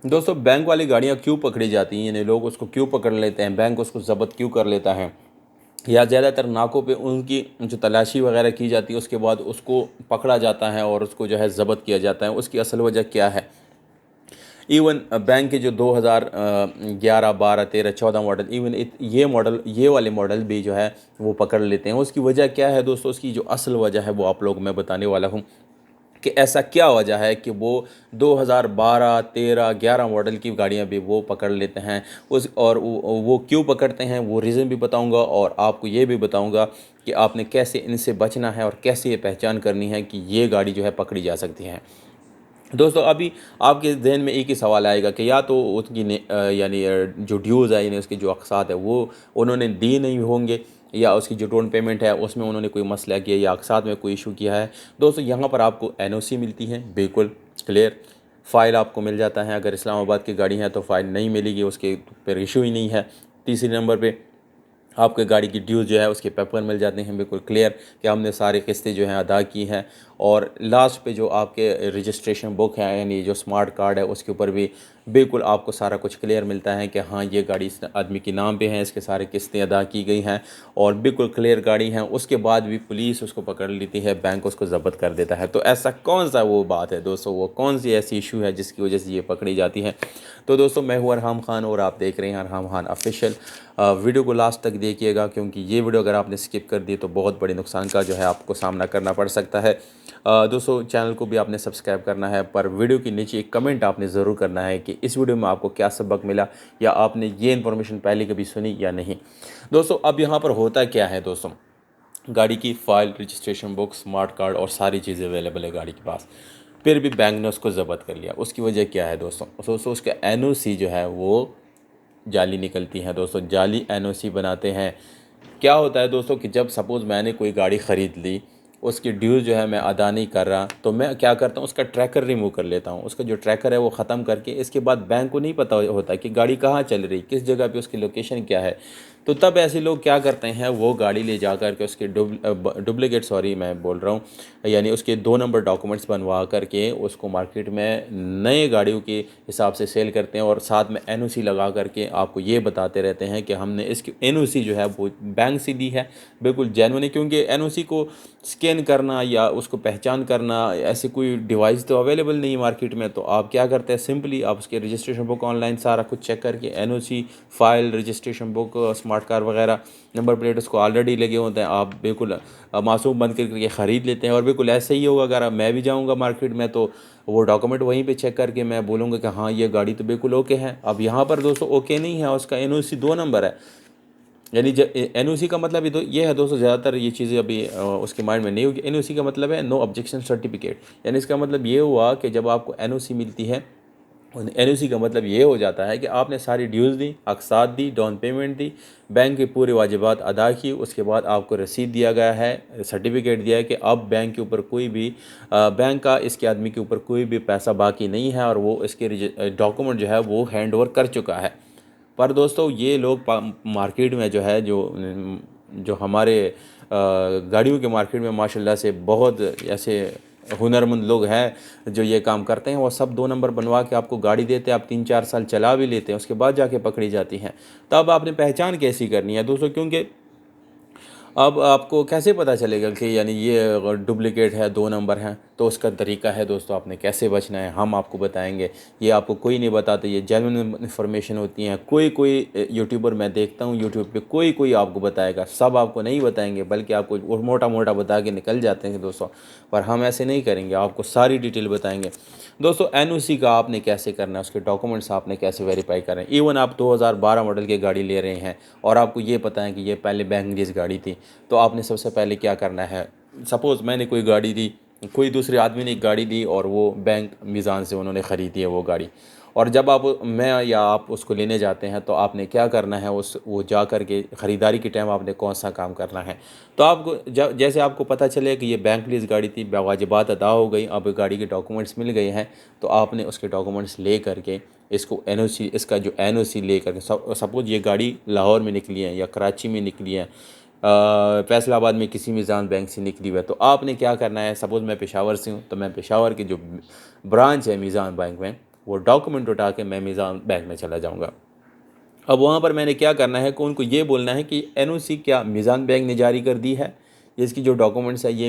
दोस्तों बैंक वाली गाड़ियाँ क्यों पकड़ी जाती हैं, यानी लोग उसको क्यों पकड़ लेते हैं, बैंक उसको ज़ब्त क्यों कर लेता है, या ज़्यादातर नाकों पे उनकी जो तलाशी वगैरह की जाती है उसके बाद उसको पकड़ा जाता है और उसको जो है ज़ब्त किया जाता है, उसकी असल वजह क्या है। इवन बैंक के जो 2011 12 13 14 मॉडल, इवन ये वाले मॉडल भी जो है वो पकड़ लेते हैं। उसकी वजह क्या है दोस्तों, उसकी जो असल वजह है वो आप लोग मैं बताने वाला हूँ कि ऐसा क्या वजह है कि वो 2012 13 11 मॉडल की गाड़ियां भी वो पकड़ लेते हैं। उस और वो क्यों पकड़ते हैं वो रीज़न भी बताऊंगा, और आपको ये भी बताऊंगा कि आपने कैसे इनसे बचना है और कैसे ये पहचान करनी है कि ये गाड़ी जो है पकड़ी जा सकती है। दोस्तों अभी आपके ज़हन में एक ही सवाल आएगा कि या तो उसकी यानी जो ड्यूज़ है, यानी उसके जो अक़सात है वो उन्होंने दिए नहीं होंगे, या उसकी जो डाउन पेमेंट है उसमें उन्होंने कोई मसला किया या अक़सात में कोई इशू किया है। दोस्तों यहाँ पर आपको एनओसी मिलती है, बिल्कुल क्लियर। फ़ाइल आपको मिल जाता है, अगर इस्लामाबाद की गाड़ी है तो फ़ाइल नहीं मिलेगी, उसके पर इशू ही नहीं है। तीसरे नंबर पे आपके गाड़ी की ड्यूज़ जो है उसके पेपर मिल जाते हैं, बिल्कुल क्लियर कि हमने सारी किस्तें जो हैं अदा की हैं। और लास्ट पे जो आपके रजिस्ट्रेशन बुक है, यानी जो स्मार्ट कार्ड है, उसके ऊपर भी बिल्कुल आपको सारा कुछ क्लियर मिलता है कि हाँ ये गाड़ी इस आदमी के नाम पे है, इसके सारे किस्तें अदा की गई हैं और बिल्कुल क्लियर गाड़ी है। उसके बाद भी पुलिस उसको पकड़ लेती है, बैंक उसको ज़ब्त कर देता है। तो ऐसा कौन सा वो बात है दोस्तों, वो कौन सी ऐसी इशू है जिसकी वजह से ये पकड़ी जाती है। तो दोस्तों मैं हूँ अरहम खान और आप देख रहे हैं अरहम खान ऑफिशियल। वीडियो को लास्ट तक देखिएगा, क्योंकि ये वीडियो अगर आपने स्किप कर दी तो बहुत बड़े नुकसान का जो है आपको सामना करना पड़ सकता है। दोस्तों चैनल को भी आपने सब्सक्राइब करना है, पर वीडियो के नीचे एक कमेंट आपने ज़रूर करना है कि इस वीडियो में आपको क्या सबक मिला, या आपने ये इन्फॉर्मेशन पहले कभी सुनी या नहीं। दोस्तों अब यहाँ पर होता क्या है दोस्तों, गाड़ी की file, registration book, smart card और सारी चीज़ें अवेलेबल है गाड़ी के पास, फिर भी बैंक ने उसको ज़ब्त कर लिया। उसकी वजह क्या है दोस्तों उसका एनओसी जो है वो जाली निकलती हैं दोस्तों, जाली एनओसी बनाते हैं। क्या होता है दोस्तों कि जब सपोज़ मैंने कोई गाड़ी ख़रीद ली, उसकी ड्यूज़ जो है मैं अदा नहीं कर रहा, तो मैं क्या करता हूँ, उसका ट्रैकर रिमूव कर लेता हूँ। उसका जो ट्रैकर है वो ख़त्म करके, इसके बाद बैंक को नहीं पता होता कि गाड़ी कहाँ चल रही, किस जगह पे उसकी लोकेशन क्या है। तो तब ऐसे लोग क्या करते हैं, वो गाड़ी ले जा कर के उसके डुप्लीकेट, सॉरी मैं बोल रहा हूँ, यानी उसके 2 नंबर डॉक्यूमेंट्स बनवा करके उसको मार्केट में नए गाड़ियों के हिसाब से सेल करते हैं, और साथ में एनओसी लगा करके आपको ये बताते रहते हैं कि हमने इसकी एनओसी जो है वो बैंक से दी है। बिल्कुल जेन्युइन है, क्योंकि एनओसी को स्कैन करना या उसको पहचान करना ऐसे कोई डिवाइस तो अवेलेबल नहीं है मार्केट में। तो आप क्या करते हैं, सिंपली आप उसके रजिस्ट्रेशन बुक ऑनलाइन सारा कुछ चेक करके NOC, file, registration book, smart car वगैरह, नंबर प्लेट उसको ऑलरेडी लगे होते हैं, आप बिल्कुल मासूम बंद करके ख़रीद लेते हैं। और बिल्कुल ऐसे ही होगा, अगर मैं भी जाऊँगा मार्केट में तो वो डॉक्यूमेंट वहीं पे चेक करके मैं बोलूँगा कि हाँ ये गाड़ी तो बिल्कुल ओके है। अब यहाँ पर दोस्तों ओके नहीं है, उसका एनओसी 2 नंबर है। यानी एनओसी का मतलब ये है दोस्तों, ज़्यादातर ये चीज़ें अभी उसके माइंड में नहीं होगी। एनओसी का मतलब है नो ऑब्जेक्शन सर्टिफिकेट, यानी इसका मतलब ये हुआ कि जब आपको एनओसी मिलती है, एनओसी का मतलब ये हो जाता है कि आपने सारी ड्यूज़ दी, अक़सात दी, डाउन पेमेंट दी, बैंक के पूरे वाजिबात अदा की, उसके बाद आपको रसीद दिया गया है, सर्टिफिकेट दिया है कि अब बैंक के ऊपर कोई भी बैंक का इसके आदमी के ऊपर कोई भी पैसा बाकी नहीं है, और वो इसके डॉक्यूमेंट जो है वो हैंड ओवर कर चुका है। पर दोस्तों ये लोग मार्केट में जो है, जो हमारे गाड़ियों के मार्केट में माशाल्लाह से बहुत ऐसे हुनरमंद लोग हैं जो ये काम करते हैं। वो सब 2 नंबर बनवा के आपको गाड़ी देते हैं, आप 3-4 साल चला भी लेते हैं, उसके बाद जाके पकड़ी जाती हैं। तब आपने पहचान कैसी करनी है दोस्तों, क्योंकि अब आपको कैसे पता चलेगा कि यानी ये अगर डुप्लीकेट है, 2 नंबर हैं, तो उसका तरीका है दोस्तों, आपने कैसे बचना है हम आपको बताएंगे। ये आपको कोई नहीं बताते, ये जेन्युइन इन्फॉर्मेशन होती हैं। कोई यूट्यूबर मैं देखता हूँ यूट्यूब पे, कोई आपको बताएगा, सब आपको नहीं बताएंगे, बल्कि आपको मोटा मोटा बता के निकल जाते हैं दोस्तों। पर हम ऐसे नहीं करेंगे, आपको सारी डिटेल बताएंगे। दोस्तों एनओसी का आपने कैसे करना है, उसके डॉक्यूमेंट्स आपने कैसे वेरीफाई करना है। इवन आप 2012 मॉडल की गाड़ी ले रहे हैं और आपको ये पता है कि ये पहले बैंक लीज गाड़ी थी, तो आपने सबसे पहले क्या करना है, सपोज़ मैंने कोई गाड़ी दी, कोई दूसरे आदमी ने एक गाड़ी दी और वो बैंक मीज़ान से उन्होंने ख़रीदी है वो गाड़ी, और जब मैं या आप उसको लेने जाते हैं तो आपने क्या करना है, वो जा कर के ख़रीदारी के टाइम आपने कौन सा काम करना है। तो आपको जैसे आपको पता चले कि ये बैंक लीज गाड़ी थी, वाजिबात अदा हो गई, अब गाड़ी के डॉक्यूमेंट्स मिल गए हैं, तो आपने उसके डॉक्यूमेंट्स ले करके इसको एनओसी, इसका जो एनओसी ले करके, सपोज़ ये गाड़ी लाहौर में निकली है या कराची में निकली है, फैसलाबाद में किसी मीज़ान बैंक से निकली हुई है, तो आपने क्या करना है, सपोज़ मैं पेशावर से हूँ तो मैं पेशावर की जो ब्रांच है मीज़ान बैंक में वो डॉक्यूमेंट उठा के मैं मीज़ान बैंक में चला जाऊँगा। अब वहाँ पर मैंने क्या करना है कि उनको ये बोलना है कि एनओसी क्या मीज़ान बैंक ने जारी कर दी है, इसकी जो डॉक्यूमेंट्स है ये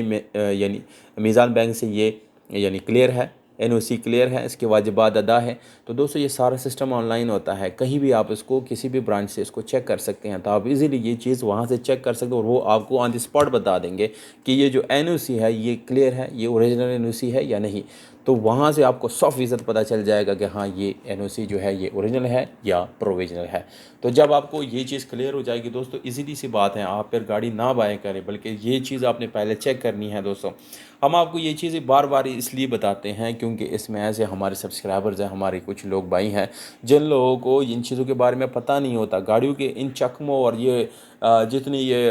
यानी मीज़ान बैंक से ये यानी क्लियर है, एनओसी क्लियर है, इसके वाजिबात अदा है। तो दोस्तों ये सारा सिस्टम ऑनलाइन होता है, कहीं भी आप इसको किसी भी ब्रांच से इसको चेक कर सकते हैं। तो आप इजीली ये चीज़ वहाँ से चेक कर सकते हो और वो आपको ऑन द स्पॉट बता देंगे कि ये जो एनओसी है ये क्लियर है, ये ओरिजिनल एनओसी है या नहीं। तो वहाँ से आपको 100% पता चल जाएगा कि हाँ ये एनओसी जो है ये ओरिजिनल है या प्रोविजनल है। तो जब आपको ये चीज़ क्लियर हो जाएगी दोस्तों, इजीली सी बात है, आप फिर गाड़ी ना बाय करें, बल्कि ये चीज़ आपने पहले चेक करनी है। दोस्तों हम आपको ये चीज़ें बार बार इसलिए बताते हैं क्योंकि इसमें ऐसे हमारे सब्सक्राइबर्स हैं, हमारे कुछ लोग भाई हैं जिन लोगों को इन चीज़ों के बारे में पता नहीं होता। गाड़ियों के इन चकमों और ये जितने ये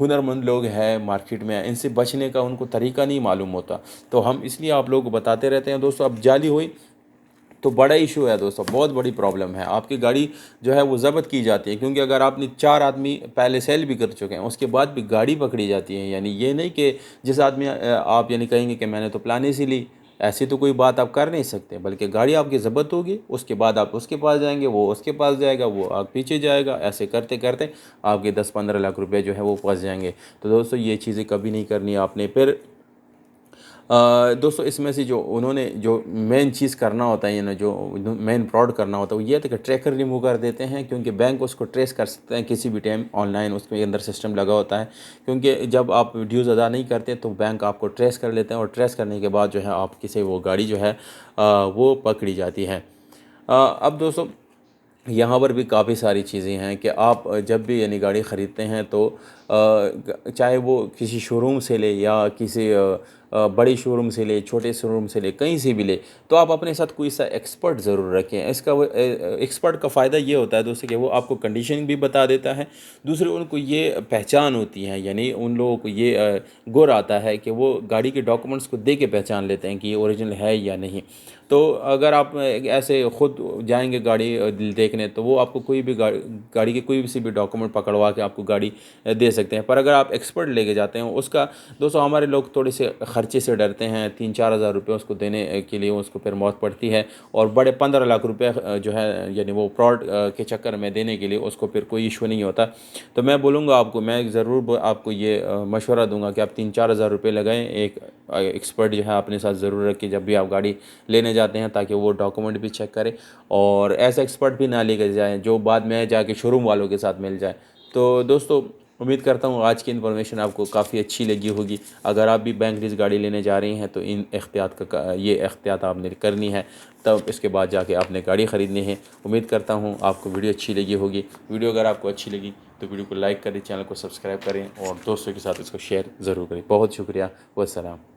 हुनरमंद लोग हैं मार्केट में, इनसे बचने का उनको तरीका नहीं मालूम होता। तो हम इसलिए आप लोगों को बताते रहते हैं। दोस्तों अब जाली हुई तो बड़ा इशू है दोस्तों, बहुत बड़ी प्रॉब्लम है। आपकी गाड़ी जो है वो ज़ब्त की जाती है, क्योंकि अगर आपने 4 आदमी पहले सेल भी कर चुके हैं उसके बाद भी गाड़ी पकड़ी जाती है। यानी ये नहीं कि जिस आदमी आप यानी कहेंगे कि मैंने तो प्लाने से ली, ऐसी तो कोई बात आप कर नहीं सकते, बल्कि गाड़ी आपकी ज़ब्त होगी, उसके बाद आप उसके पास जाएंगे, वो उसके पास जाएगा, वो आप पीछे जाएगा, ऐसे करते करते आपके 10-15 लाख रुपए जो है वो फंस जाएंगे। तो दोस्तों ये चीज़ें कभी नहीं करनी आपने। फिर दोस्तों इसमें से जो उन्होंने जो मेन चीज़ करना होता है, ना जो मेन फ्रॉड करना होता है वो ये है कि ट्रैकर रिमूव कर देते हैं, क्योंकि बैंक उसको ट्रेस कर सकते हैं किसी भी टाइम ऑनलाइन, उसके अंदर सिस्टम लगा होता है। क्योंकि जब आप ड्यूज़ अदा नहीं करते तो बैंक आपको ट्रेस कर लेते हैं और ट्रेस करने के बाद जो है आपकी से वो गाड़ी जो है वो पकड़ी जाती है। अब दोस्तों यहाँ पर भी काफ़ी सारी चीज़ें हैं कि आप जब भी यानी गाड़ी ख़रीदते हैं तो चाहे वो किसी शोरूम से ले या किसी बड़ी शोरूम से ले, छोटे शोरूम से ले, कहीं से भी ले, तो आप अपने साथ कोई सा एक्सपर्ट ज़रूर रखें। इसका वो एक्सपर्ट का फ़ायदा ये होता है दोस्तों कि वो आपको कंडीशन भी बता देता है। दूसरे उनको ये पहचान होती है, यानी उन लोगों को ये गुर आता है कि वो गाड़ी के डॉक्यूमेंट्स को देख के पहचान लेते हैं कि ये ओरिजिनल है या नहीं। तो अगर आप ऐसे ख़ुद जाएंगे गाड़ी देखने तो वो आपको कोई भी गाड़ी के कोई सी भी डॉक्यूमेंट पकड़वा के आपको गाड़ी दे सकते हैं। पर अगर आप एक्सपर्ट लेके जाते हैं उसका, दोस्तों हमारे लोग थोड़े से ख़र्चे से डरते हैं, 3-4 हज़ार रुपये उसको देने के लिए उसको फिर मौत पड़ती है, और बड़े 15 लाख रुपये जो है यानी वो फ्रॉड के चक्कर में देने के लिए उसको फिर कोई इशू नहीं होता। तो मैं बोलूँगा आपको, मैं ज़रूर आपको ये मशवरा दूंगा कि आप 3-4 हज़ार रुपये लगाएं, एक एक्सपर्ट जो है अपने साथ ज़रूर रखें जब भी आप गाड़ी लेने जाते हैं, ताकि वो डॉक्यूमेंट भी चेक करे और ऐसा एक्सपर्ट भी ना लेकर जाए जो बाद में जाके शोरूम वालों के साथ मिल जाए। तो दोस्तों उम्मीद करता हूँ आज की इन्फॉर्मेशन आपको काफ़ी अच्छी लगी होगी। अगर आप भी बैंक लीज गाड़ी लेने जा रही हैं तो इन एहतियात आपने करनी है, तब इसके बाद जाके आपने गाड़ी ख़रीदनी है। उम्मीद करता हूँ आपको वीडियो अच्छी लगी होगी। वीडियो अगर आपको अच्छी लगी तो वीडियो को लाइक करें, चैनल को सब्सक्राइब करें और दोस्तों के साथ इसको शेयर ज़रूर करें। बहुत शुक्रिया, वस्सलाम।